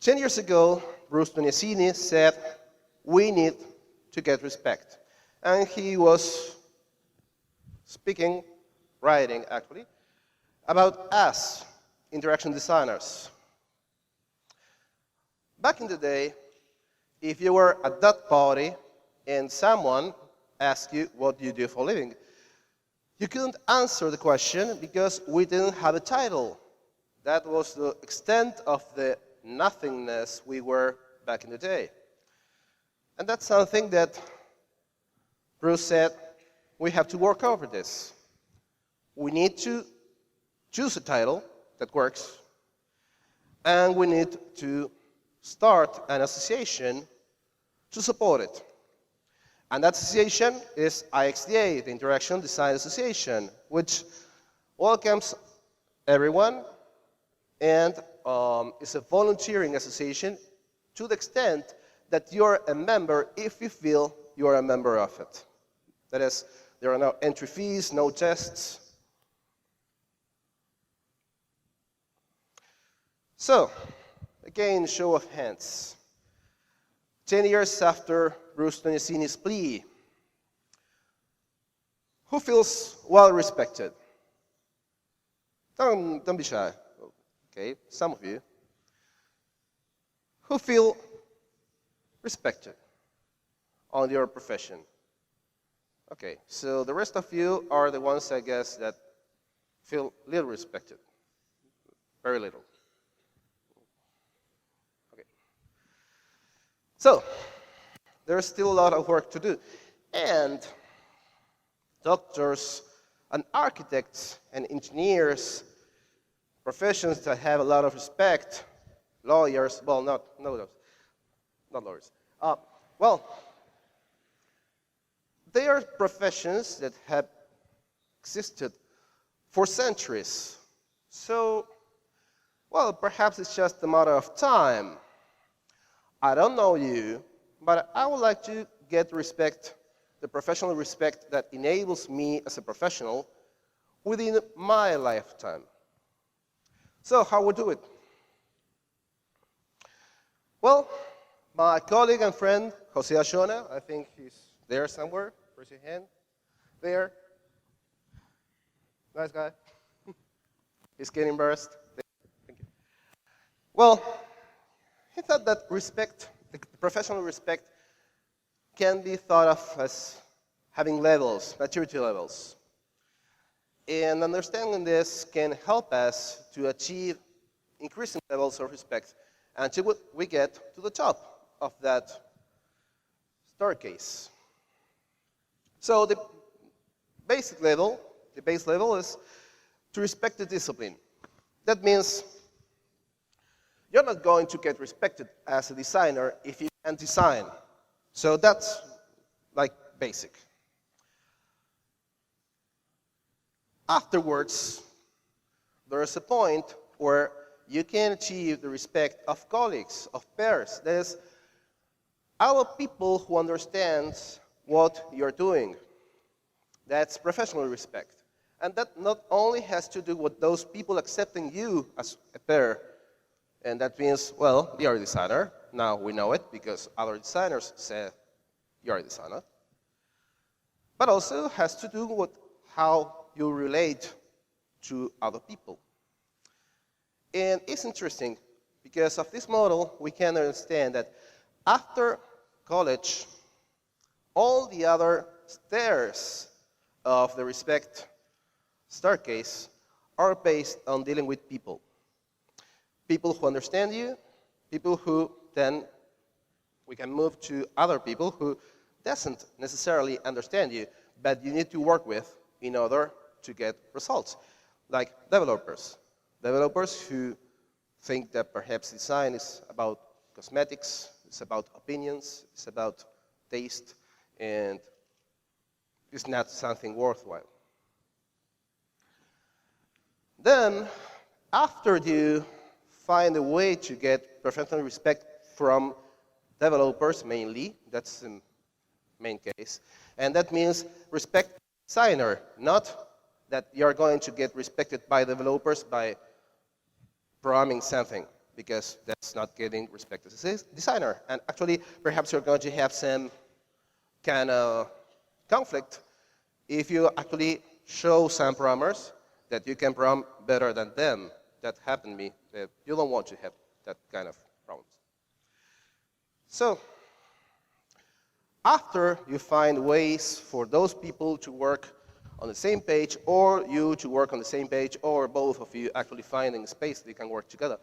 10 years ago, Bruce Tognasini said, we need to get respect. And he was speaking, writing actually, about us, interaction designers. Back in the day, if you were at that party and someone asked you, what do you do for a living? You couldn't answer the question because we didn't have a title. That was the extent of the nothingness we were back in the day. And that's something that Bruce said, we have to work over this. We need to choose a title that works, and we need to start an association to support it. And that association is IXDA, the Interaction Design Association, which welcomes everyone and is a volunteering association to the extent that you're a member if you feel you're a member of it. That is, there are no entry fees, no tests. So, again, show of hands. 10 years after Bruce Tognasini's plea, who feels well respected? Don't be shy. Okay, some of you. Who feel respected on your profession? Okay, so the rest of you are the ones, I guess, that feel little respected. Very little. Okay. So, there's still a lot of work to do. And doctors and architects and engineers, professions that have a lot of respect, lawyers, well, not lawyers. They are professions that have existed for centuries. So, well, perhaps it's just a matter of time. I don't know you, but I would like to get respect, the professional respect that enables me as a professional within my lifetime. So, how we do it? Well, my colleague and friend, Jose Ashona, I think he's there somewhere. Raise your hand. There. Nice guy. He's getting embarrassed. Thank you. Well, he thought that respect, the professional respect, can be thought of as having levels, maturity levels. And understanding this can help us to achieve increasing levels of respect until we get to the top of that staircase. So the base level is to respect the discipline. That means you're not going to get respected as a designer if you can't design. So that's like basic. Afterwards, there is a point where you can achieve the respect of colleagues, of peers. That is, other people who understand what you're doing. That's professional respect. And that not only has to do with those people accepting you as a peer, and that means, well, you're a designer. Now we know it because other designers say you're a designer. But also has to do with how you relate to other people. And it's interesting because of this model, we can understand that after college, all the other stairs of the respect staircase are based on dealing with people. People who understand you, people who then we can move to other people who doesn't necessarily understand you, but you need to work with in order to get results. Like developers. Developers who think that perhaps design is about cosmetics, it's about opinions, it's about taste, and it's not something worthwhile. Then, after you find a way to get professional respect from developers mainly, that's the main case, and that means respect the designer, not that you're going to get respected by developers by programming something. because that's not getting respect as a designer. And actually, perhaps you're going to have some kind of conflict if you actually show some programmers that you can program better than them. That happened to me. That you don't want to have that kind of problems. So, after you find ways for those people to work on the same page, or you to work on the same page, or both of you actually finding a space that you can work together,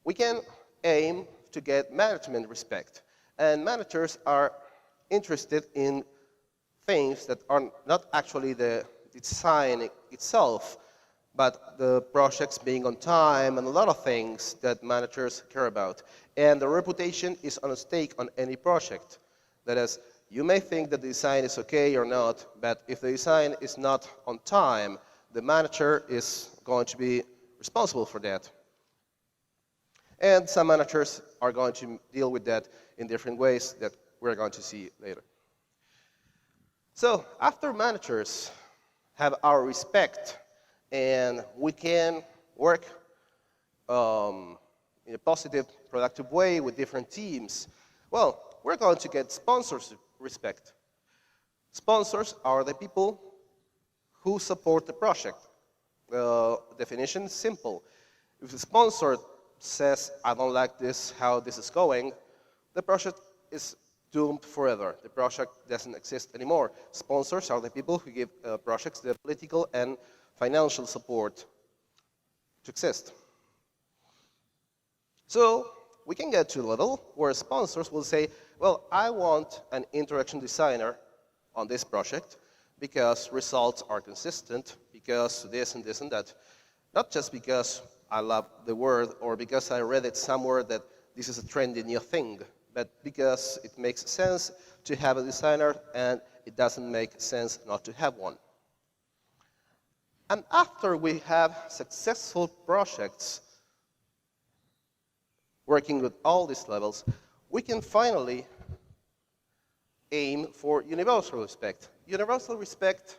we can aim to get management respect. And managers are interested in things that are not actually the design itself, but the projects being on time and a lot of things that managers care about. And the reputation is on stake on any project. That is, you may think that the design is okay or not, but if the design is not on time, the manager is going to be responsible for that. And some managers are going to deal with that in different ways that we're going to see later. So after managers have our respect and we can work in a positive, productive way with different teams, well, we're going to get sponsors respect. Sponsors are the people who support the project. The definition is simple. If the sponsor says, I don't like this, how this is going, the project is doomed forever. The project doesn't exist anymore. Sponsors are the people who give projects the political and financial support to exist. So we can get to a level where sponsors will say, well, I want an interaction designer on this project because results are consistent, because this and this and that. Not just because I love the word or because I read it somewhere that this is a trendy new thing, but because it makes sense to have a designer and it doesn't make sense not to have one. And after we have successful projects working with all these levels, we can finally aim for universal respect. Universal respect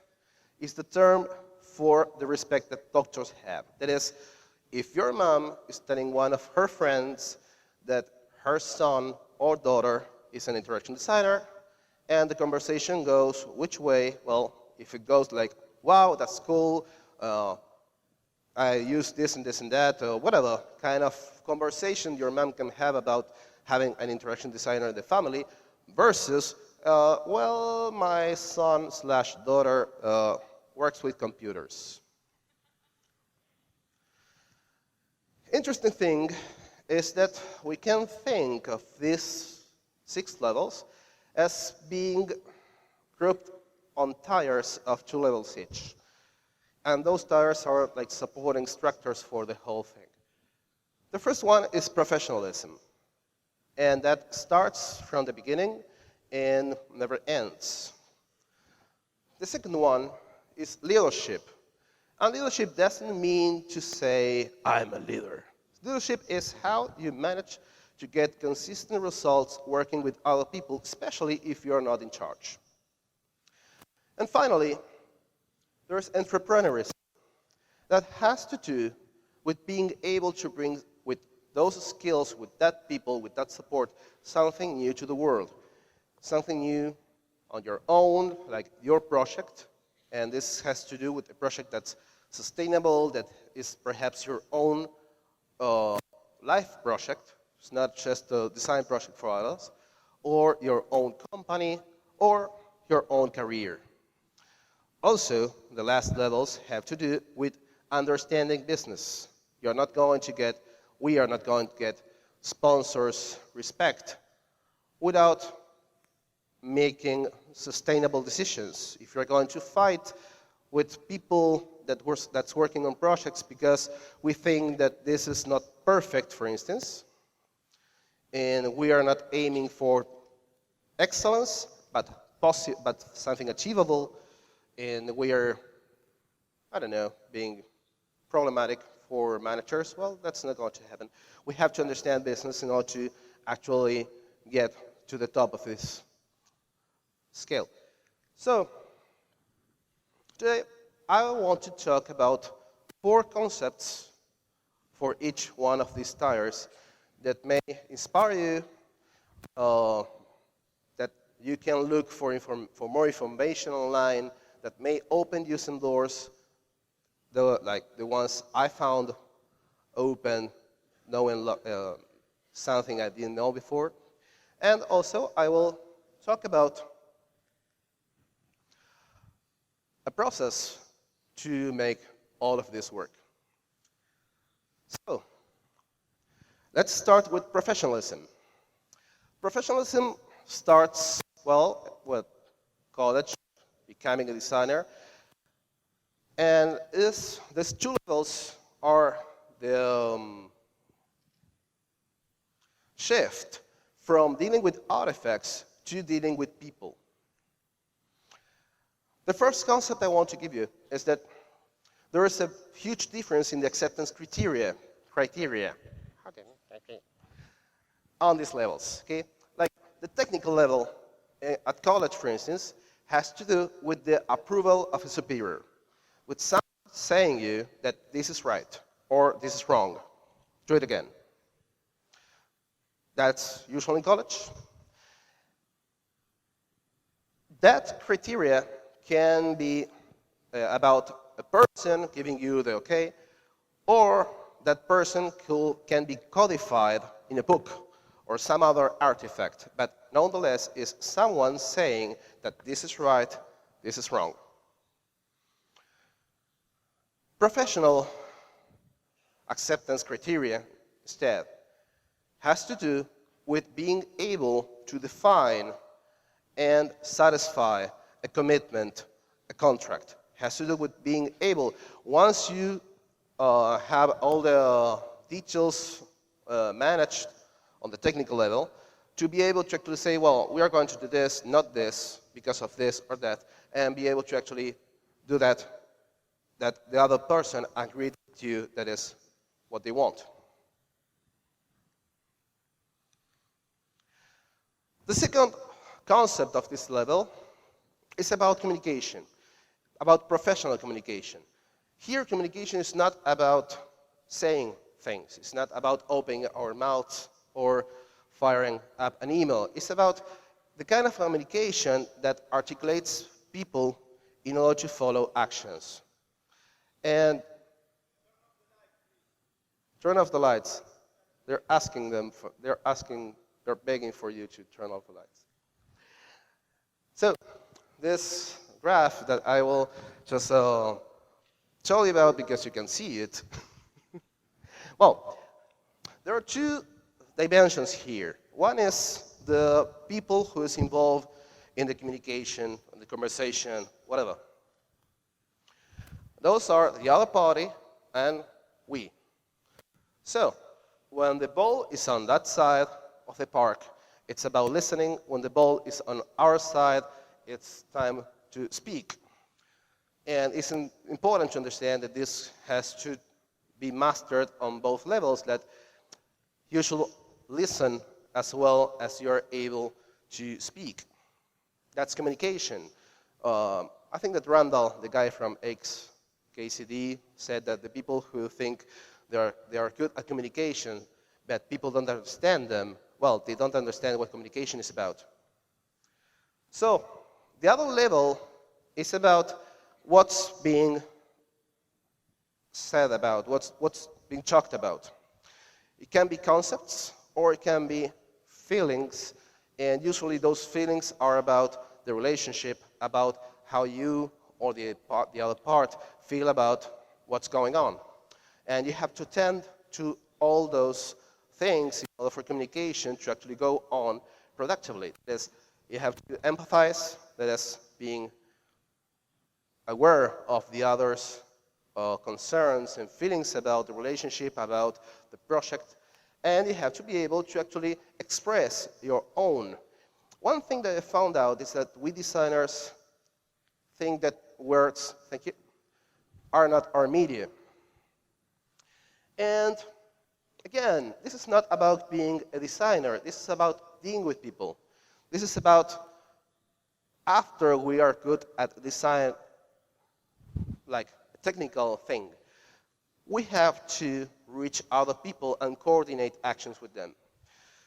is the term for the respect that doctors have. That is, if your mom is telling one of her friends that her son or daughter is an interaction designer, and the conversation goes which way, well, if it goes like, wow, that's cool, I use this and this and that, or whatever kind of conversation your mom can have about having an interaction designer in the family, versus, well, my son/daughter works with computers. Interesting thing is that we can think of these 6 levels as being grouped on tiers of 2 levels each. And those tiers are like supporting structures for the whole thing. The first one is professionalism. And that starts from the beginning and never ends. The second one is leadership. And leadership doesn't mean to say, I'm a leader. Leadership is how you manage to get consistent results working with other people, especially if you're not in charge. And finally, there's entrepreneurism. That has to do with being able to bring with those skills, with that people, with that support, something new to the world. Something new on your own, like your project. And this has to do with a project that's sustainable, that is perhaps your own life project. It's not just a design project for others, or your own company, or your own career. Also, the last levels have to do with understanding business. We are not going to get sponsors' respect without making sustainable decisions. If you're going to fight with people that's working on projects because we think that this is not perfect, for instance, and we are not aiming for excellence, but something achievable, and we are, I don't know, being problematic for managers, well, that's not going to happen. We have to understand business in order to actually get to the top of this scale. So, today I want to talk about 4 concepts for each one of these tires that may inspire you, that you can look for more information online, that may open you some doors, like the ones I found open, knowing something I didn't know before. And also, I will talk about a process to make all of this work. So, let's start with professionalism. Professionalism starts, well, with college, becoming a designer. And these two levels are the shift from dealing with artifacts to dealing with people. The first concept I want to give you is that there is a huge difference in the acceptance criteria on these levels. Okay? Like the technical level at college, for instance, has to do with the approval of a superior, with someone saying you that this is right or this is wrong. Do it again. That's usually in college. That criteria can be about a person giving you the okay, or that person can be codified in a book or some other artifact, but nonetheless is someone saying that this is right, this is wrong. Professional acceptance criteria, instead, has to do with being able to define and satisfy a commitment, a contract. Has to do with being able, once you have all the details managed on the technical level, to be able to actually say, well, we are going to do this, not this, because of this or that, and be able to actually do that the other person agreed with you that is what they want. The second concept of this level is about communication, about professional communication. Here, communication is not about saying things. It's not about opening our mouths or firing up an email. It's about the kind of communication that articulates people in order to follow actions. And turn off the lights. They're begging for you to turn off the lights. So, this graph that I will just tell you about because you can see it. Well, there are two dimensions here. One is the people who is involved in the communication, in the conversation, whatever. Those are the other party and we. So, when the ball is on that side of the park, it's about listening. When the ball is on our side, it's time to speak. And it's important to understand that this has to be mastered on both levels, that you should listen as well as you're able to speak. That's communication. I think that Randall, the guy from KCD, said that the people who think they are good at communication, but people don't understand them, well, they don't understand what communication is about. So, the other level is about what's being said about, what's being talked about. It can be concepts, or it can be feelings, and usually those feelings are about the relationship, about how you or the other part feel about what's going on. And you have to tend to all those things in order for communication to actually go on productively. That is, you have to empathize, that is, being aware of the other's concerns and feelings about the relationship, about the project, and you have to be able to actually express your own. One thing that I found out is that we designers think that words, thank you, are not our media. And again, this is not about being a designer. This is about dealing with people. This is about, after we are good at design, like a technical thing, we have to reach other people and coordinate actions with them.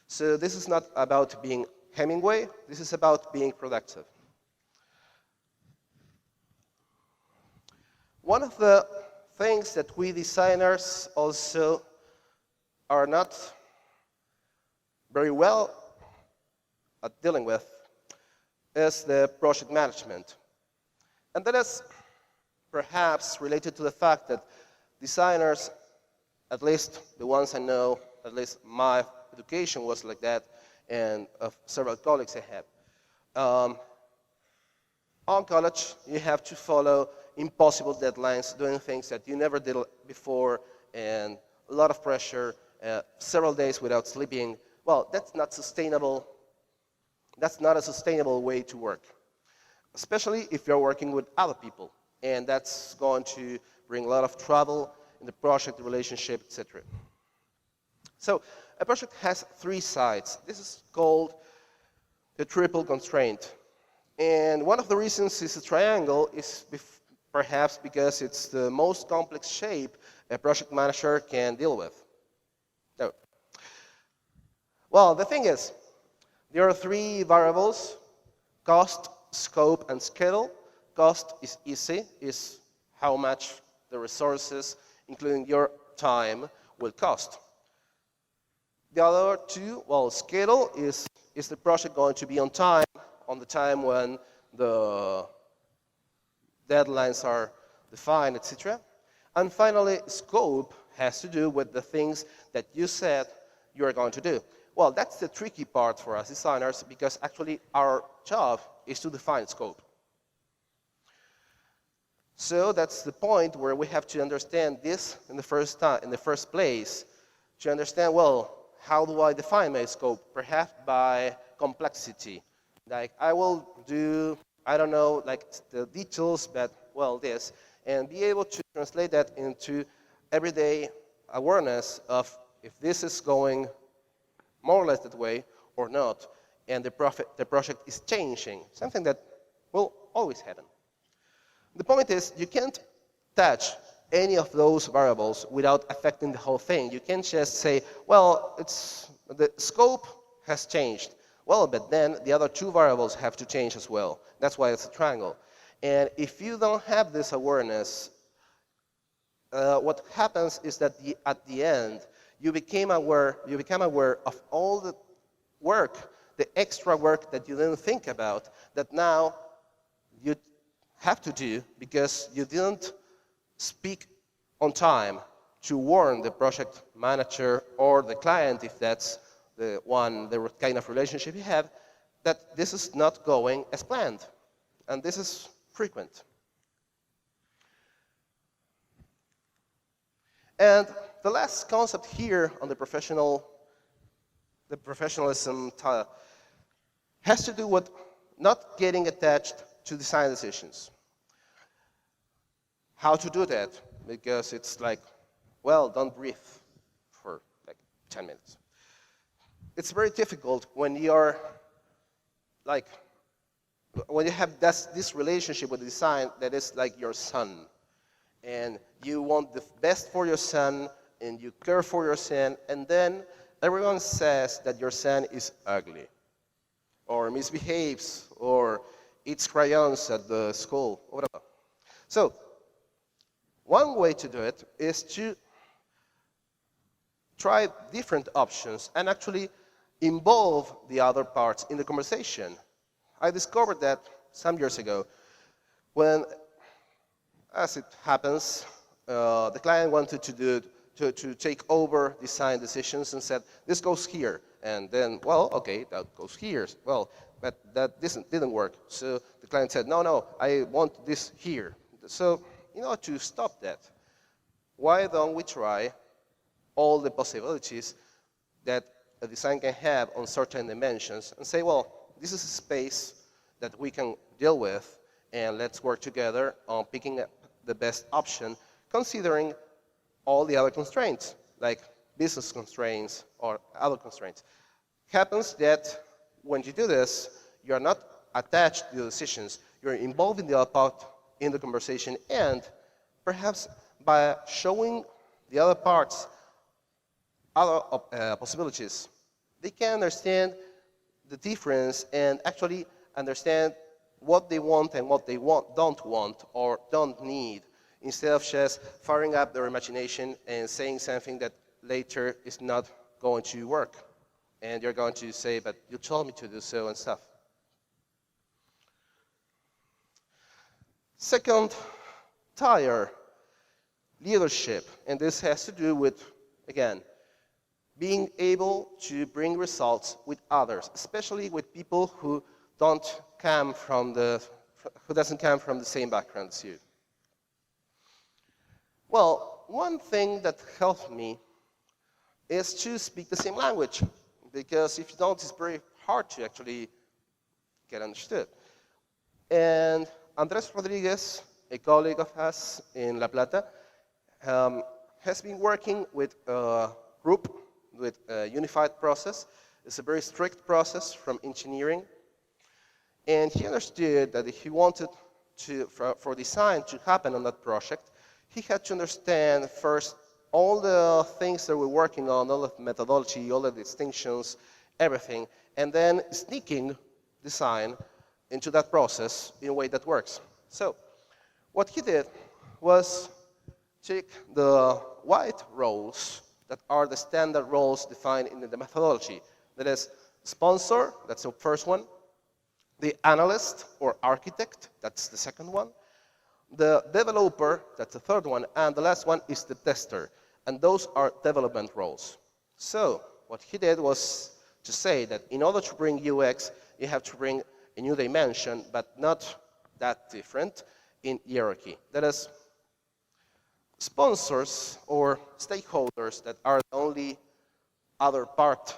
So this is not about being Hemingway, this is about being productive. One of the things that we designers also are not very well at dealing with is the project management. And that is perhaps related to the fact that designers, at least the ones I know, at least my education was like that, and of several colleagues I have. On college, you have to follow impossible deadlines, doing things that you never did before, and a lot of pressure, several days without sleeping. Well, that's not sustainable. That's not a sustainable way to work, especially if you're working with other people, and that's going to bring a lot of trouble in the project, the relationship, etc. So a project has three sides. This is called the triple constraint. And one of the reasons it's a triangle is perhaps because it's the most complex shape a project manager can deal with. No. Well, the thing is, there are three variables: cost, scope, and schedule. Cost is easy, is how much the resources, including your time, will cost. The other two, well, schedule is the project going to be on the time when the deadlines are defined, etc. And finally, scope has to do with the things that you said you are going to do. Well, that's the tricky part for us designers, because actually our job is to define scope. So that's the point where we have to understand this in the first place, to understand, well, how do I define my scope? Perhaps by complexity. Like, I will do, I don't know, like the details, but, well, this, and be able to translate that into everyday awareness of if this is going more or less that way or not, and the project is changing, something that will always happen. The point is, you can't touch any of those variables without affecting the whole thing. You can't just say, well, the scope has changed. Well, but then the other two variables have to change as well. That's why it's a triangle. And if you don't have this awareness, what happens is that at the end, you become aware of all the work, the extra work that you didn't think about, that now you have to do because you didn't speak on time to warn the project manager or the client, if that's the kind of relationship you have, that this is not going as planned. And this is frequent. And the last concept here on the professionalism has to do with not getting attached to design decisions. How to do that? Because it's like, well, don't breathe for like 10 minutes. It's very difficult when you're like, when you have this relationship with design that is like your son, and you want the best for your son, and you care for your son, and then everyone says that your son is ugly, or misbehaves, or eats crayons at the school, or whatever. So, one way to do it is to try different options and actually involve the other parts in the conversation. I discovered that some years ago when, as it happens, the client wanted to take over design decisions and said, this goes here. And then, well, okay, that goes here. Well, but that didn't work. So the client said, no, I want this here. So, to stop that, why don't we try all the possibilities that a design can have on certain dimensions and say, well, this is a space that we can deal with, and let's work together on picking up the best option, considering all the other constraints, like business constraints or other constraints. Happens that when you do this, you're not attached to the decisions, you're involving the other part in the conversation, and perhaps by showing the other parts other possibilities. They can understand the difference and actually understand what they want and what they don't want or don't need, instead of just firing up their imagination and saying something that later is not going to work. And you're going to say, but you told me to do so and stuff. Second tier, leadership. And this has to do with, again, being able to bring results with others, especially with people who doesn't come from the same background as you. Well, one thing that helped me is to speak the same language, because if you don't, it's very hard to actually get understood. And Andres Rodriguez, a colleague of us in La Plata, has been working with a group with a unified process. It's a very strict process from engineering. And he understood that if he wanted for design to happen on that project, he had to understand first all the things that we're working on, all the methodology, all the distinctions, everything, and then sneaking design into that process in a way that works. So what he did was take the white roles that are the standard roles defined in the methodology. That is sponsor, that's the first one, the analyst or architect, that's the second one, the developer, that's the third one, and the last one is the tester. And those are development roles. So what he did was to say that in order to bring UX, you have to bring a new dimension, but not that different in hierarchy. That is, sponsors or stakeholders that are the only other part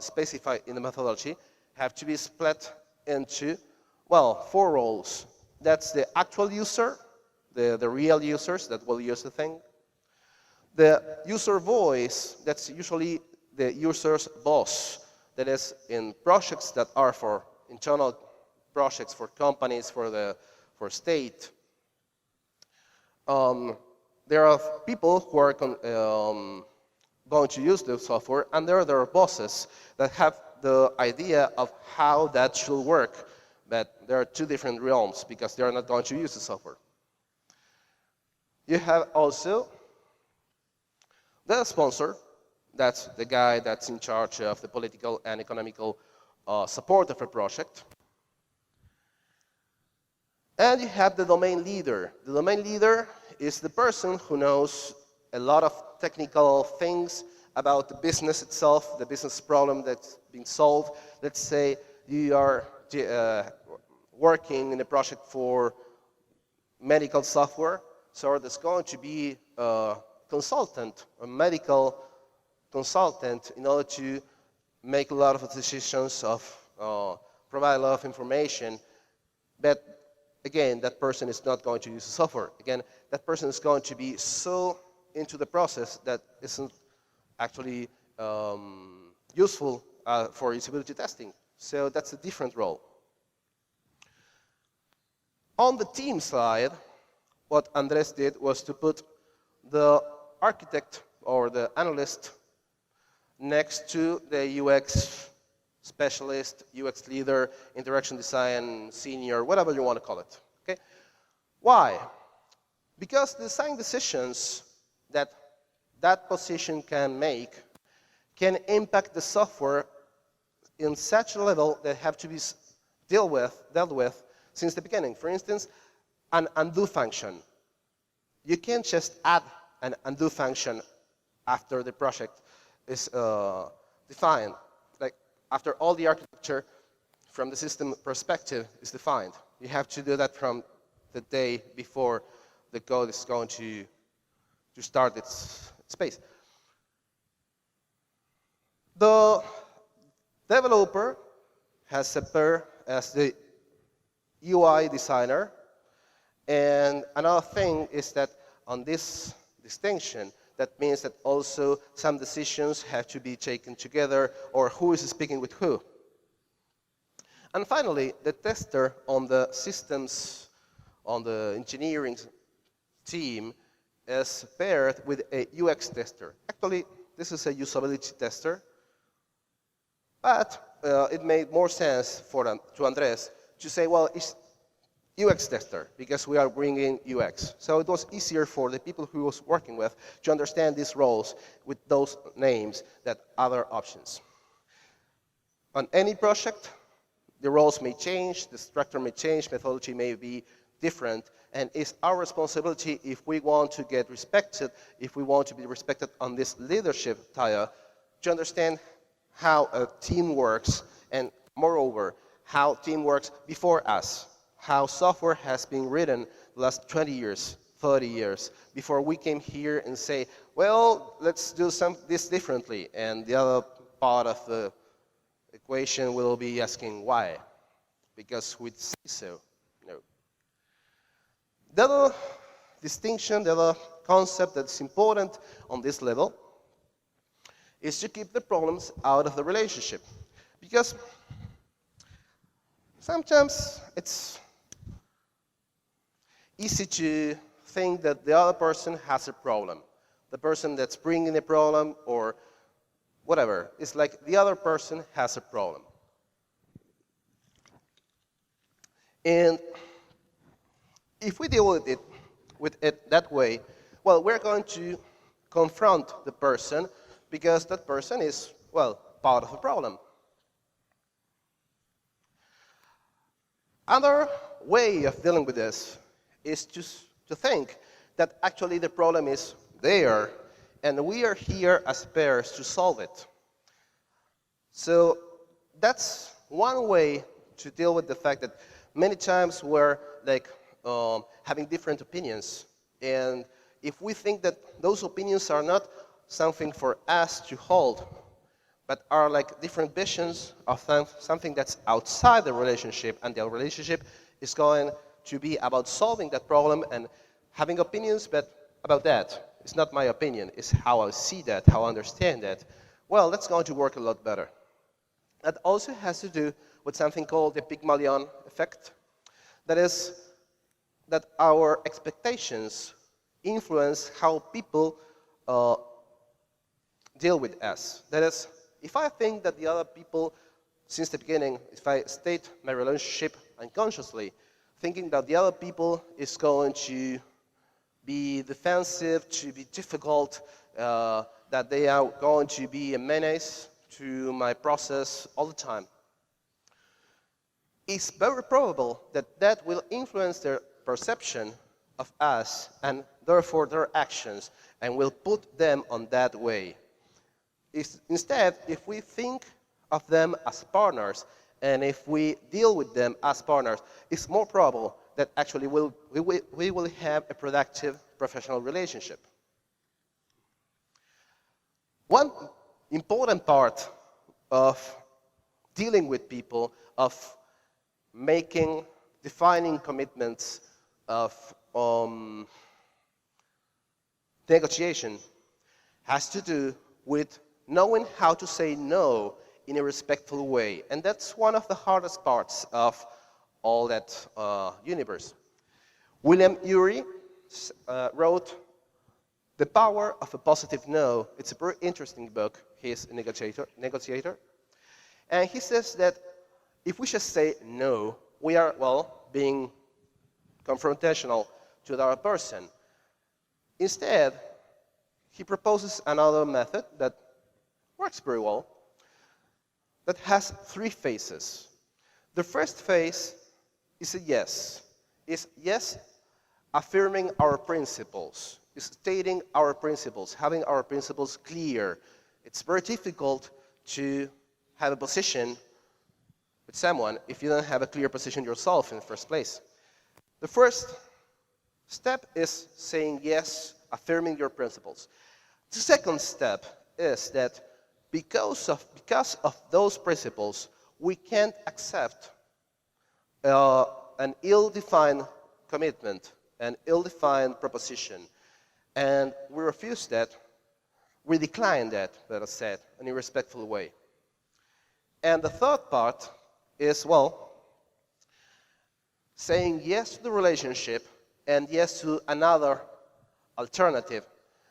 specified in the methodology have to be split into, well, 4 roles. That's the actual user, the real users that will use the thing. The user voice, that's usually the user's boss. That is in projects that are for internal projects, for companies, for state. There are people who are going to use the software, and there are their bosses that have the idea of how that should work. But there are 2 different realms because they are not going to use the software. You have also the sponsor. That's the guy that's in charge of the political and economical support of a project. And you have the domain leader. The domain leader is the person who knows a lot of technical things about the business itself, the business problem that's been solved. Let's say you are working in a project for medical software, so there's going to be a consultant, a medical consultant, in order to make a lot of decisions, provide a lot of information. But again, that person is not going to use the software. Again, that person is going to be so into the process that isn't actually useful for usability testing. So that's a different role. On the team side, what Andres did was to put the architect or the analyst next to the UX specialist, UX leader, interaction design senior, whatever you want to call it. Okay? Why? Because design decisions that that position can make can impact the software in such a level that have to be dealt with since the beginning. For instance, an undo function. You can't just add an undo function after the project is defined. Like after all the architecture from the system perspective is defined. You have to do that from the day before the code is going to start its space. The developer has a pair as the UI designer. And another thing is that on this distinction, that means that also some decisions have to be taken together, or who is speaking with who. And finally, the tester on the systems, on the engineering team, is paired with a UX tester. Actually, this is a usability tester, but it made more sense to Andres to say, well, it's UX tester, because we are bringing UX. So it was easier for the people who was working with to understand these roles with those names than other options. On any project, the roles may change, the structure may change, methodology may be different, and it's our responsibility if we want to get respected, if we want to be respected on this leadership tier, to understand how a team works, and moreover, how team works before us, how software has been written the last 20 years, 30 years, before we came here and say, well, let's do this differently, and the other part of the equation will be asking why, because we say so. No. The other distinction, the other concept that's important on this level is to keep the problems out of the relationship. Because sometimes it's easy to think that the other person has a problem. The person that's bringing the problem or whatever. It's like the other person has a problem. And if we deal with it that way, well, we're going to confront the person because that person is, well, part of the problem. Another way of dealing with this is to think that actually the problem is there, and we are here as pairs to solve it. So that's one way to deal with the fact that many times we're like having different opinions, and if we think that those opinions are not something for us to hold, but are like different visions of something that's outside the relationship, and the relationship is going to be about solving that problem and having opinions, but about that. It's not my opinion, it's how I see that, how I understand that. Well, that's going to work a lot better. That also has to do with something called the Pygmalion Effect. That is, that our expectations influence how people deal with us. That is, if I think that the other people, since the beginning, if I state my relationship unconsciously, thinking that the other people is going to be defensive, to be difficult, that they are going to be a menace to my process all the time, it's very probable that that will influence their perception of us and therefore their actions, and will put them on that way. Instead, if we think of them as partners, and if we deal with them as partners, it's more probable that actually we will have a productive professional relationship. One important part of dealing with people, of defining commitments, of negotiation, has to do with knowing how to say no in a respectful way. And that's one of the hardest parts of all that universe. William Ury wrote The Power of a Positive No. It's a very interesting book. He's a negotiator. And he says that if we just say no, we are, well, being confrontational to the other person. Instead, he proposes another method that works very well, that has 3 phases. The first phase is a yes. Is yes affirming our principles, is stating our principles, having our principles clear. It's very difficult to have a position with someone if you don't have a clear position yourself in the first place. The first step is saying yes, affirming your principles. The second step is that because of those principles, we can't accept an ill-defined commitment, an ill-defined proposition, and we refuse that, we decline that, let us say, in a respectful way. And the third part is, well, saying yes to the relationship and yes to another alternative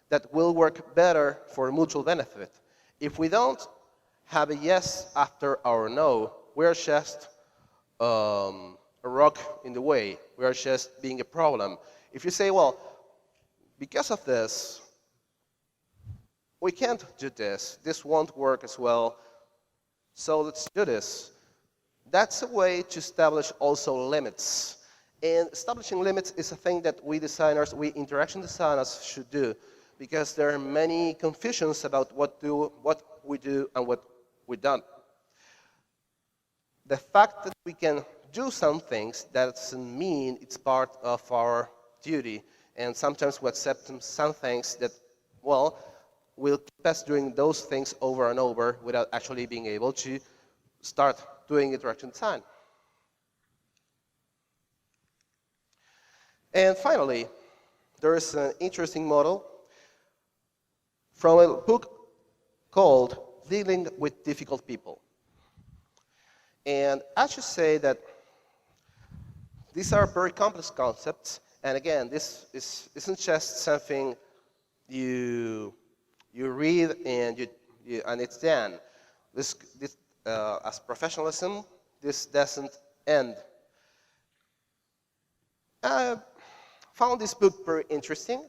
that will work better for mutual benefit. If we don't have a yes after our no, we're just a rock in the way. We are just being a problem. If you say, well, because of this, we can't do this. This won't work as well, so let's do this. That's a way to establish also limits. And establishing limits is a thing that we designers, we interaction designers should do, because there are many confusions about what we do and what we don't. The fact that we can do some things doesn't mean it's part of our duty. And sometimes we accept some things that, well, will keep us doing those things over and over without actually being able to start doing interaction design. And finally, there is an interesting model from a book called Dealing with Difficult People. And I should say that these are very complex concepts. And again, this isn't just something you read and it's done. As professionalism, this doesn't end. I found this book very interesting.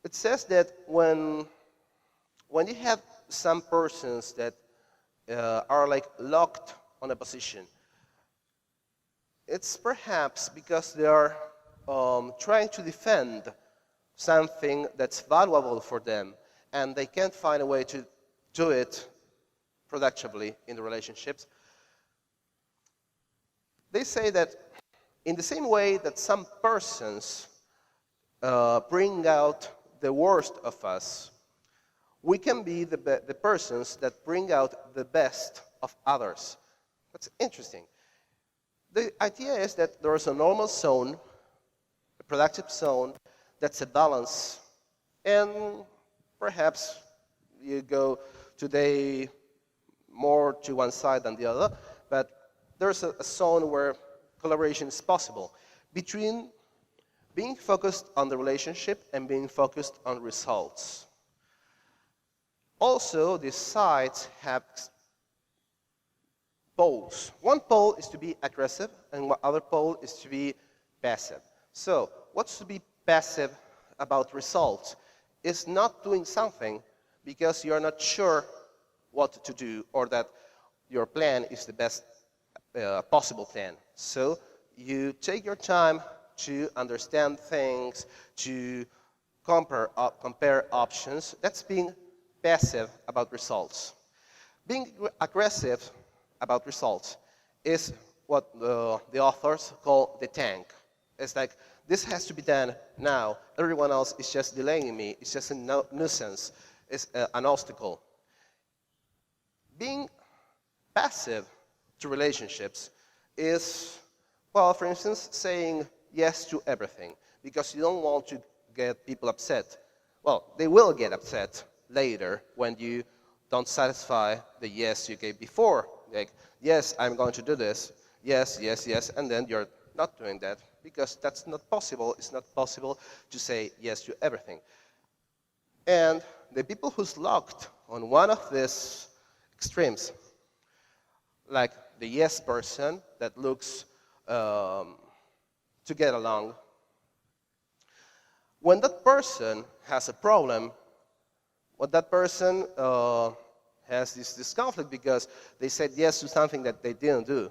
It says that when you have some persons that are like locked on a position, it's perhaps because they are trying to defend something that's valuable for them, and they can't find a way to do it productively in the relationships. They say that in the same way that some persons bring out the worst of us, we can be the persons that bring out the best of others. That's interesting. The idea is that there is a normal zone, a productive zone, that's a balance. And perhaps you go today more to one side than the other, but there's a zone where collaboration is possible between being focused on the relationship and being focused on results. Also, these sides have poles. One pole is to be aggressive, and one other pole is to be passive. So, what's to be passive about results? Is not doing something because you're not sure what to do or that your plan is the best possible plan. So, you take your time to understand things, to compare options. That's being passive about results. Being aggressive about results is what the authors call the tank. It's like, this has to be done now. Everyone else is just delaying me. It's just a nuisance. It's an obstacle. Being passive to relationships is, well, for instance, saying yes to everything because you don't want to get people upset. Well, they will get upset later when you don't satisfy the yes you gave before. Like, yes, I'm going to do this. Yes, yes, yes. And then you're not doing that because that's not possible. It's not possible to say yes to everything. And the people who's locked on one of these extremes, like the yes person that looks to get along, when that person has a problem, when that person has this conflict because they said yes to something that they didn't do,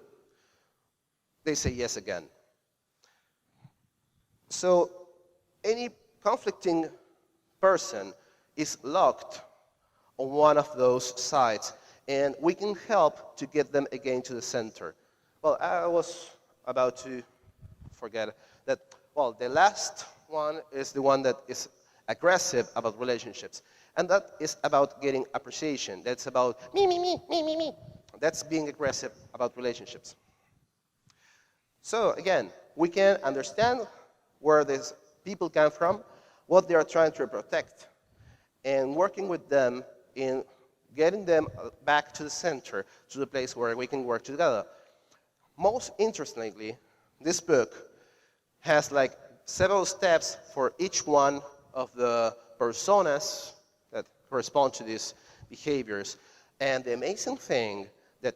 they say yes again. So any conflicting person is locked on one of those sides, and we can help to get them again to the center. Well, I was about to forget that, well, the last one is the one that is aggressive about relationships. And that is about getting appreciation. That's about me, me, me, me, me, me. That's being aggressive about relationships. So again, we can understand where these people come from, what they are trying to protect, and working with them in getting them back to the center, to the place where we can work together. Most interestingly, this book has like several steps for each one of the personas that correspond to these behaviors. And the amazing thing that,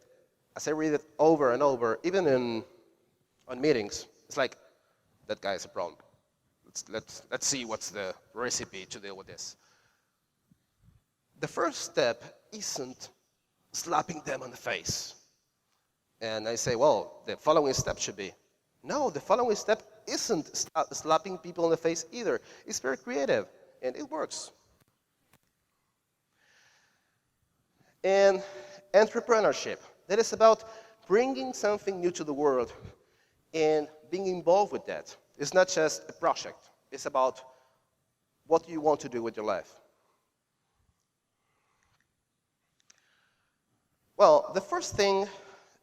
as I read it over and over, even on meetings, it's like, that guy is a problem. Let's see what's the recipe to deal with this. The first step isn't slapping them on the face. And I say, well, the following step should be. No, the following step isn't slapping people in the face either. It's very creative, and it works. And entrepreneurship, that is about bringing something new to the world and being involved with that. It's not just a project. It's about what you want to do with your life. Well, the first thing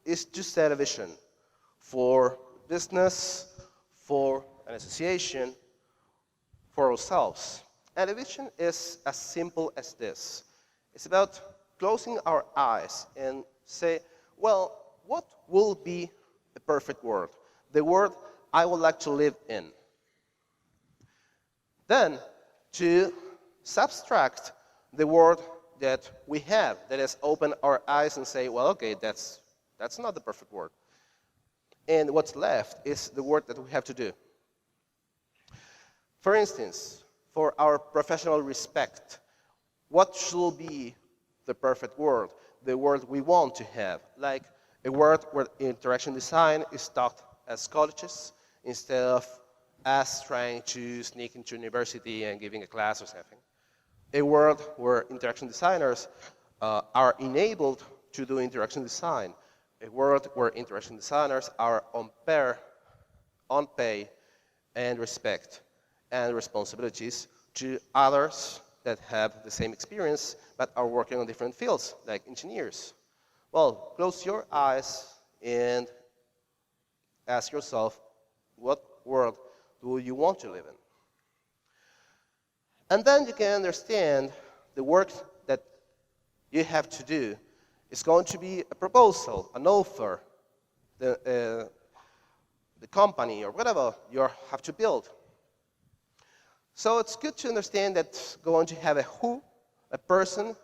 is to set a vision for business, for an association, for ourselves. And the vision is as simple as this. It's about closing our eyes and say, well, what will be the perfect world? The world I would like to live in. Then, to subtract the world that we have, that is open our eyes and say, well, okay, that's not the perfect world. And what's left is the work that we have to do. For instance, for our professional respect, what should be the perfect world? The world we want to have, like a world where interaction design is taught as colleges instead of us trying to sneak into university and giving a class or something. A world where interaction designers are enabled to do interaction design. A world where interaction designers are on pay and respect and responsibilities to others that have the same experience but are working on different fields, like engineers. Well, close your eyes and ask yourself, what world do you want to live in? And then you can understand the work that you have to do is going to be a proposal, an offer, the company or whatever you have to build. So it's good to understand that it's going to have a who, a person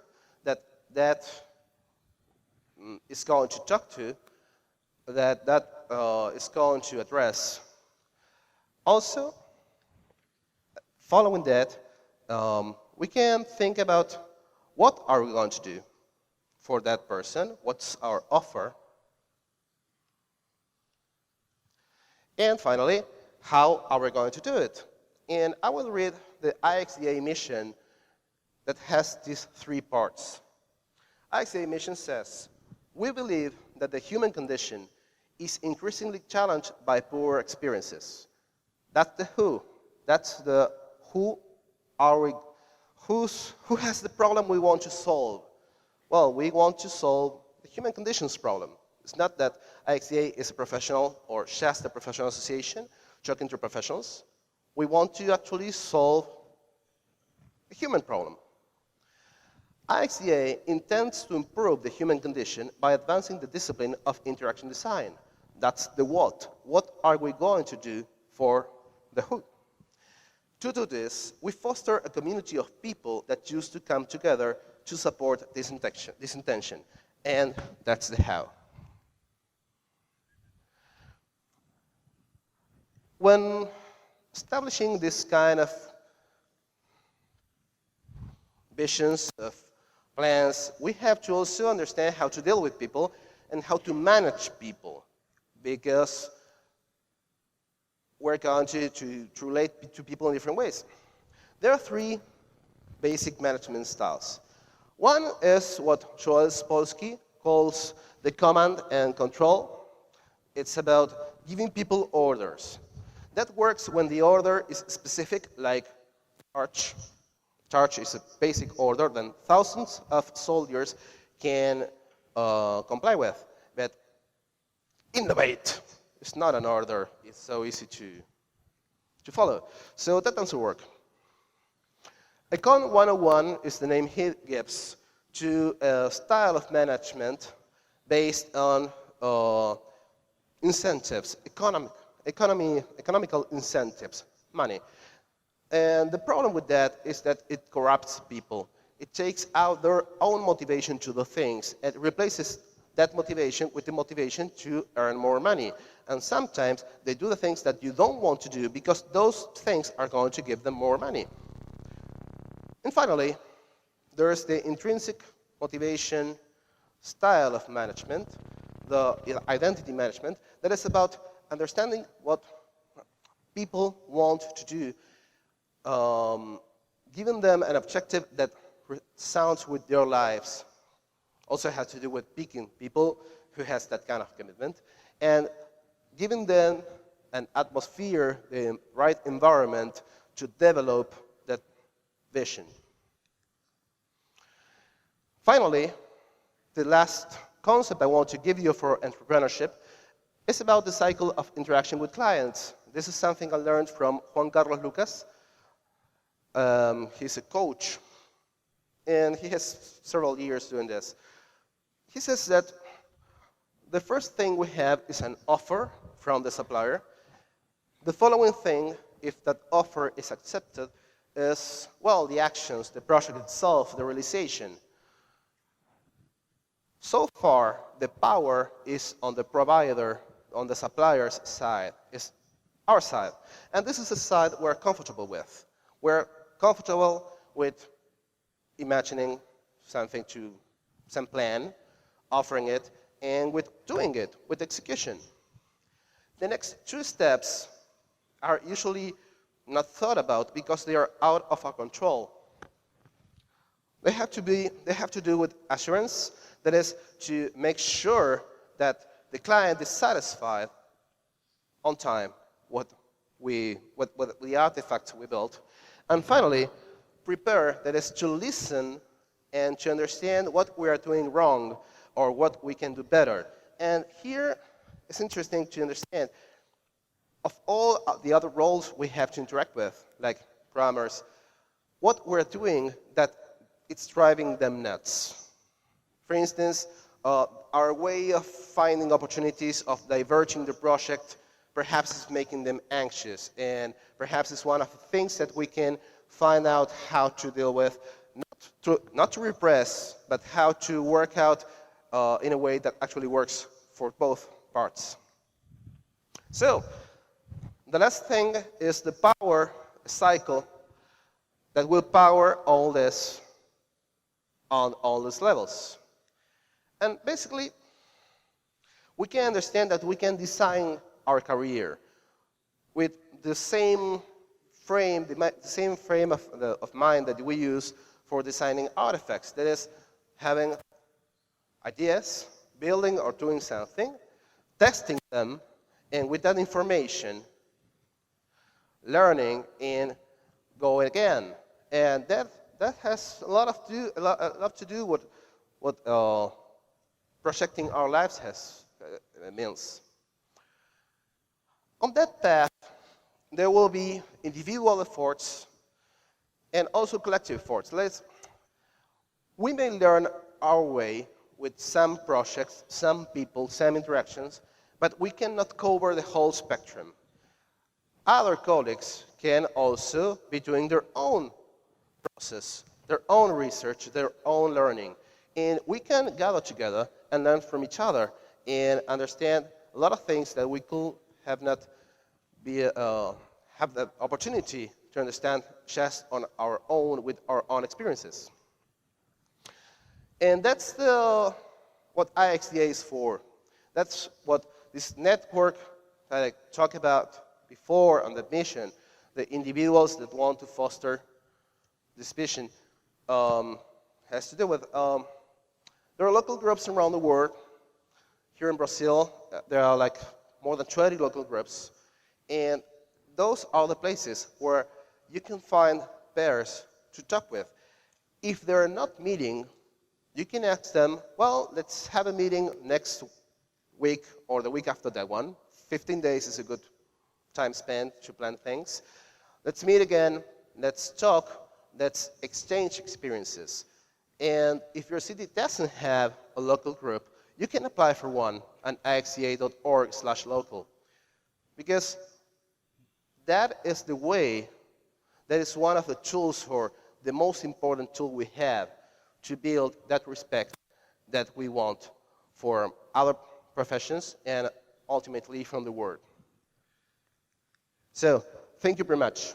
that is going to talk to, that is going to address. Also, following that, we can think about what are we going to do for that person, what's our offer, and finally, how are we going to do it? And I will read the IXDA mission that has these three parts. IXDA mission says, we believe that the human condition is increasingly challenged by poor experiences. That's the who. That's the who are we, who has the problem we want to solve? Well, we want to solve the human conditions problem. It's not that IXDA is a professional or just a professional association talking to professionals. We want to actually solve a human problem. IXDA intends to improve the human condition by advancing the discipline of interaction design. That's the what. What are we going to do for the who? To do this, we foster a community of people that choose to come together to support this intention. And that's the how. When establishing this kind of visions, of plans, we have to also understand how to deal with people and how to manage people, because we're going to relate to people in different ways. There are three basic management styles. One is what Joel Spolsky calls the command and control. It's about giving people orders. That works when the order is specific, like charge. Charge is a basic order that thousands of soldiers can comply with. But innovate is not an order. It's so easy to follow. So that doesn't work. Econ 101 is the name he gives to a style of management based on incentives, economical incentives, money. And the problem with that is that it corrupts people. It takes out their own motivation to do things and replaces that motivation with the motivation to earn more money. And sometimes they do the things that you don't want to do because those things are going to give them more money. And finally, there's the intrinsic motivation style of management, the identity management, that is about understanding what people want to do, giving them an objective that sounds with their lives. Also has to do with picking people who has that kind of commitment, and giving them an atmosphere, the right environment to develop that vision. Finally, the last concept I want to give you for entrepreneurship is about the cycle of interaction with clients. This is something I learned from Juan Carlos Lucas. He's a coach, and he has several years doing this. He says that the first thing we have is an offer from the supplier. The following thing, if that offer is accepted, is, well, the actions, the project itself, the realization. So far, the power is on the provider, on the supplier's side, is our side. And this is a side we're comfortable with. We're comfortable with imagining something to some plan, offering it, and with doing it, with execution. The next two steps are usually not thought about because they are out of our control. They have to do with assurance, that is, to make sure that the client is satisfied on time with the artifacts we built. And finally, prepare, that is, to listen and to understand what we are doing wrong or what we can do better. And here it's interesting to understand, of all the other roles we have to interact with, like programmers, what we're doing that it's driving them nuts. For instance, our way of finding opportunities of diverging the project perhaps is making them anxious, and perhaps it's one of the things that we can find out how to deal with, not to repress, but how to work out in a way that actually works for both parts. So, the last thing is the power cycle that will power all this on all these levels. And basically, we can understand that we can design our career with the same frame, of mind that we use for designing artifacts. That is, having ideas, building or doing something, testing them, and with that information, learning and going again. And that has a lot to do with what projecting our lives means. On that path, there will be individual efforts and also collective efforts. We may learn our way with some projects, some people, some interactions, but we cannot cover the whole spectrum. Other colleagues can also be doing their own process, their own research, their own learning. And we can gather together and learn from each other and understand a lot of things that we could have not have the opportunity to understand just on our own, with our own experiences. And that's what IXDA is for. That's what this network that I talked about before on the mission, the individuals that want to foster this vision, has to do with. There are local groups around the world. Here in Brazil, there are like more than 20 local groups. And those are the places where you can find pairs to talk with. If they're not meeting, you can ask them, well, let's have a meeting next week or the week after that one. 15 days is a good time spent to plan things. Let's meet again, let's talk, let's exchange experiences. And if your city doesn't have a local group, you can apply for one on ixda.org/local. Because that is the way that is one of the tools, or the most important tool we have to build that respect that we want for other professions and ultimately from the world. So, thank you very much.